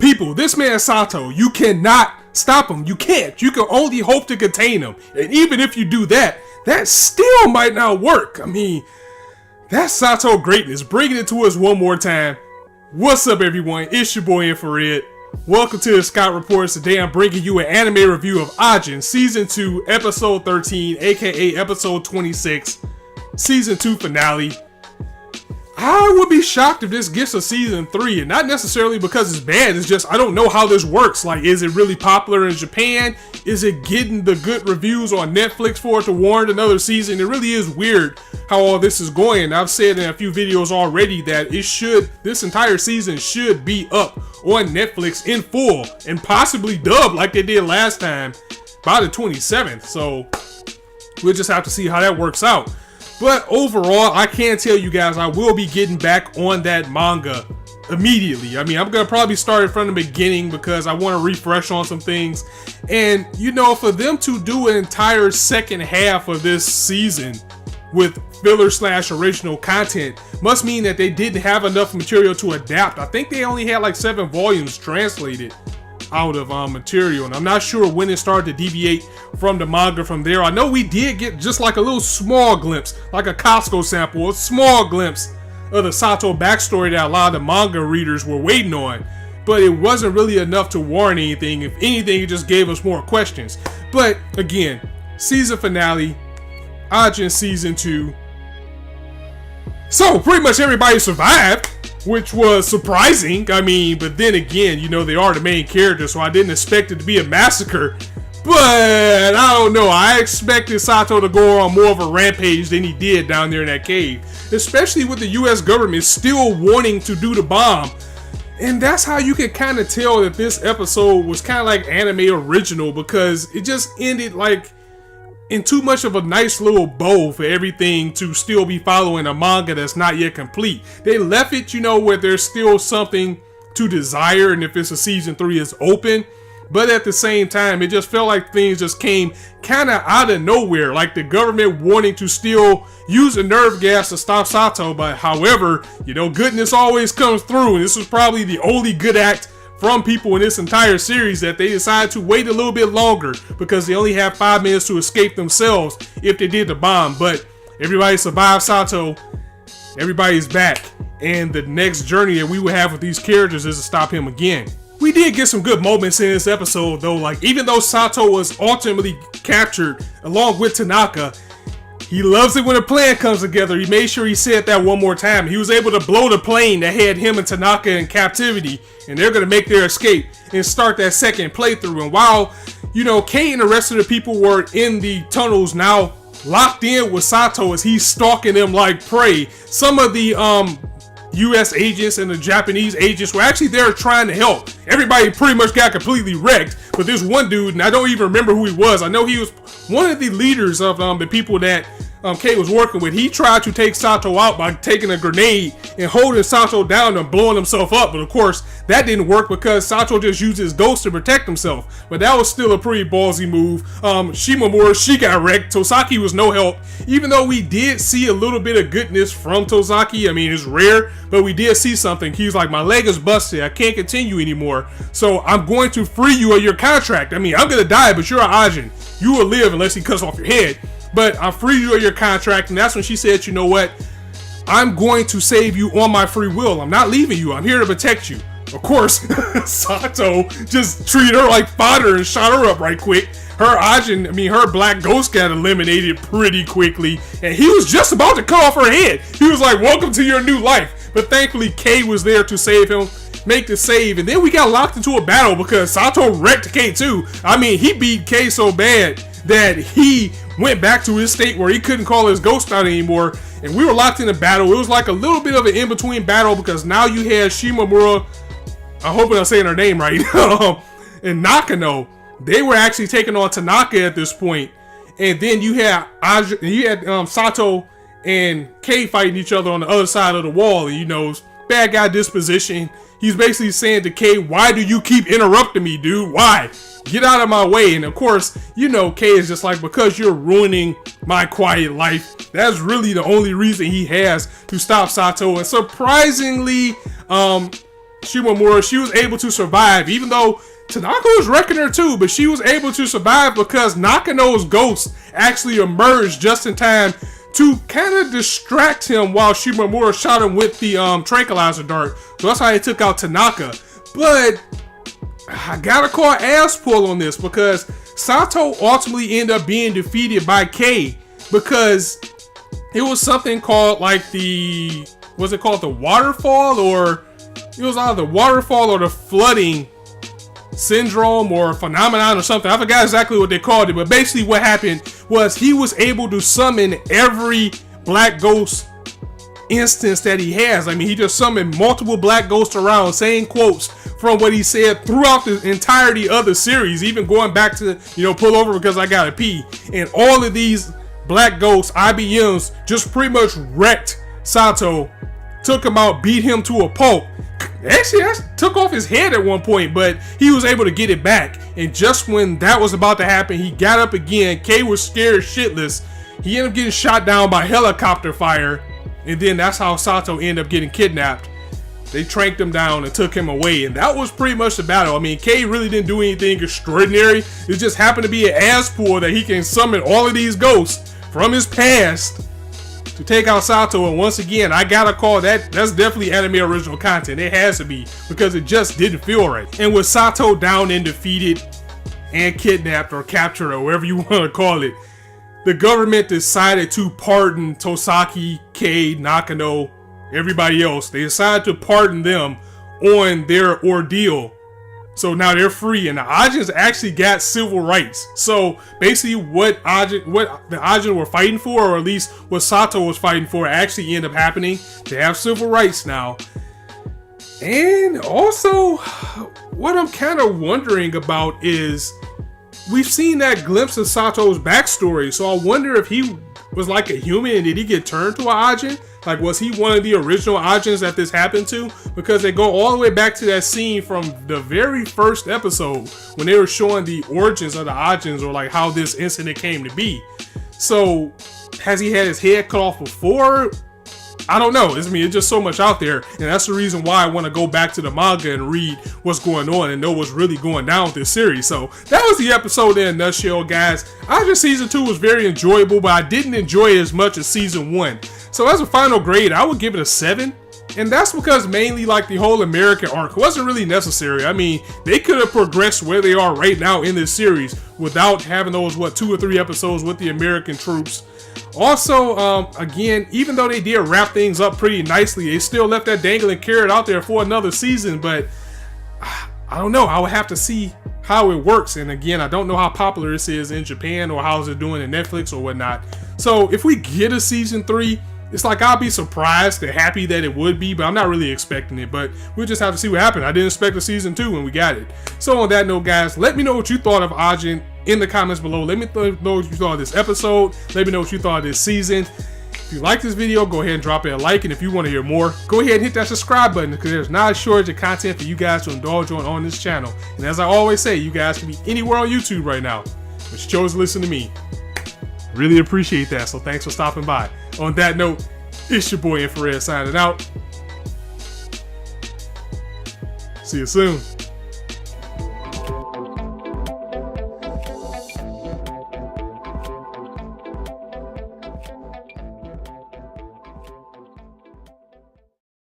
people, this man Sato, you cannot stop him. You can't. You can only hope to contain him. And even if you do that, that still might not work. I mean, that's Sato greatness. Bringing it to us one more time. What's up, everyone? It's your boy Infrar-Ed. Welcome to the Scott Reports. Today I'm bringing you an anime review of Ajin, Season 2, Episode 13, aka Episode 26, Season 2 finale. I would be shocked if this gets a Season 3, and not necessarily because it's bad, it's just I don't know how this works. Like, is it really popular in Japan? Is it getting the good reviews on Netflix for it to warrant another season? It really is weird how all this is going. I've said in a few videos already that this entire season should be up on Netflix in full and possibly dubbed like they did last time by the 27th. So we'll just have to see how that works out. But overall, I can tell you guys I will be getting back on that manga immediately. I mean, I'm going to probably start it from the beginning because I want to refresh on some things. And, you know, for them to do an entire second half of this season with filler/original content must mean that they didn't have enough material to adapt. I think they only had like 7 volumes translated out of material, and I'm not sure when it started to deviate from the manga from there. I know we did get just like a little small glimpse, like a Costco sample, a small glimpse of the Sato backstory that a lot of the manga readers were waiting on, but it wasn't really enough to warrant anything. If anything, it just gave us more questions. But again, season finale, Ajin Season 2. So pretty much everybody survived, which was surprising. I mean, but then again, you know, they are the main characters, so I didn't expect it to be a massacre. But I don't know, I expected Sato to go on more of a rampage than he did down there in that cave, especially with the US government still wanting to do the bomb. And that's how you can kind of tell that this episode was kind of like anime original, because it just ended like in too much of a nice little bow for everything to still be following a manga that's not yet complete. They left it, you know, where there's still something to desire, and if it's a season 3, it's open. But at the same time, it just felt like things just came kind of out of nowhere, like the government wanting to still use the nerve gas to stop Sato. But however, you know, goodness always comes through, and this was probably the only good act from people in this entire series, that they decided to wait a little bit longer because they only have 5 minutes to escape themselves if they did the bomb. But everybody survived Sato, everybody's back, and the next journey that we will have with these characters is to stop him again. We did get some good moments in this episode though. Like, even though Sato was ultimately captured along with Tanaka, he loves it when a plan comes together. He made sure he said that one more time. He was able to blow the plane that had him and Tanaka in captivity, and they're going to make their escape and start that second playthrough. And while, you know, Kei and the rest of the people were in the tunnels now locked in with Sato as he's stalking them like prey, some of the US agents and the Japanese agents were actually there trying to help. Everybody pretty much got completely wrecked, but this one dude, and I don't even remember who he was, I know he was one of the leaders of the people that Kei was working with. He tried to take Sato out by taking a grenade and holding Sato down and blowing himself up, but of course that didn't work because Sato just used his ghost to protect himself. But that was still a pretty ballsy move. Shimamura, she got wrecked. Tosaki was no help, even though we did see a little bit of goodness from Tosaki. I mean, it's rare, but we did see something. He was like, my leg is busted, I can't continue anymore, so I'm going to free you of your contract. I mean, I'm gonna die, but you're an Ajin, you will live unless he cuts off your head, but I'll free you of your contract. And that's when she said, you know what, I'm going to save you on my free will. I'm not leaving you, I'm here to protect you. Of course, Sato just treated her like fodder and shot her up right quick. Her Ajin, I mean, her black ghost got eliminated pretty quickly, and he was just about to cut off her head. He was like, welcome to your new life. But thankfully, Kei was there to save him, make the save, and then we got locked into a battle because Sato wrecked Kei too. I mean, he beat Kei so bad that he went back to his state where he couldn't call his ghost out anymore, and we were locked in a battle. It was like a little bit of an in-between battle because now you had Shimamura, I hope I'm saying her name right, and Nakano. They were actually taking on Tanaka at this point, and then you had Sato and Kei fighting each other on the other side of the wall, and you know, bad guy disposition. He's basically saying to Kei, why do you keep interrupting me, dude? Why? Get out of my way. And of course, you know, Kei is just like, because you're ruining my quiet life. That's really the only reason he has to stop Sato. And surprisingly, Shimomura, she was able to survive, even though Tanaka was wrecking her too, but she was able to survive because Nakano's ghost actually emerged just in time to kind of distract him while Shimomura shot him with the tranquilizer dart. So that's how he took out Tanaka. But I gotta call ass pull on this because Sato ultimately ended up being defeated by K because it was something called like the, was it called the waterfall, or it was either the waterfall or the flooding syndrome or phenomenon or something. I forgot exactly what they called it, but basically what happened was he was able to summon every black ghost instance that he has. I mean, he just summoned multiple black ghosts around, saying quotes from what he said throughout the entirety of the series, even going back to, you know, pull over because I gotta pee. And all of these black ghosts, IBMs, just pretty much wrecked Sato, took him out, beat him to a pulp. Actually, I took off his head at one point, but he was able to get it back. And just when that was about to happen, he got up again. K was scared shitless. He ended up getting shot down by helicopter fire. And then that's how Sato ended up getting kidnapped. They tranked him down and took him away. And that was pretty much the battle. I mean, K really didn't do anything extraordinary. It just happened to be an ass pool that he can summon all of these ghosts from his past to take out Sato. And once again, I gotta call that's definitely anime original content. It has to be, because it just didn't feel right. And with Sato down and defeated and kidnapped or captured or whatever you want to call it, the government decided to pardon Tosaki, Kei, Nakano, everybody else. They decided to pardon them on their ordeal. So now they're free, and the Ajins actually got civil rights. So basically what the Ajin were fighting for, or at least what Sato was fighting for, actually ended up happening. They have civil rights now. And also, what I'm kind of wondering about is, we've seen that glimpse of Sato's backstory. So I wonder if he was like a human and did he get turned to an Ajin? Like, was he one of the original Ajins that this happened to? Because they go all the way back to that scene from the very first episode when they were showing the origins of the Ajins, or like how this incident came to be. So has he had his head cut off before? I don't know. I mean, it's just so much out there, and that's the reason why I want to go back to the manga and read what's going on and know what's really going down with this series. So that was the episode in a nutshell, guys. Ajin Season 2 was very enjoyable, but I didn't enjoy it as much as Season 1. So as a final grade, I would give it a 7. And that's because mainly like the whole American arc wasn't really necessary. I mean, they could have progressed where they are right now in this series without having those, 2 or 3 episodes with the American troops. Also, again, even though they did wrap things up pretty nicely, they still left that dangling carrot out there for another season. But I don't know. I would have to see how it works. And again, I don't know how popular this is in Japan or how's it doing in Netflix or whatnot. So if we get a season 3, it's like I'll be surprised and happy that it would be, but I'm not really expecting it. But we'll just have to see what happened. I didn't expect a season 2 when we got it. So on that note, guys, let me know what you thought of Ajin in the comments below. Let me know what you thought of this episode. Let me know what you thought of this season. If you like this video, go ahead and drop it a like. And if you want to hear more, go ahead and hit that subscribe button, because there's not a shortage of content for you guys to indulge on this channel. And as I always say, you guys can be anywhere on YouTube right now, but you chose to listen to me. Really appreciate that, so thanks for stopping by. On that note, it's your boy Infrar-Ed signing out. See you soon.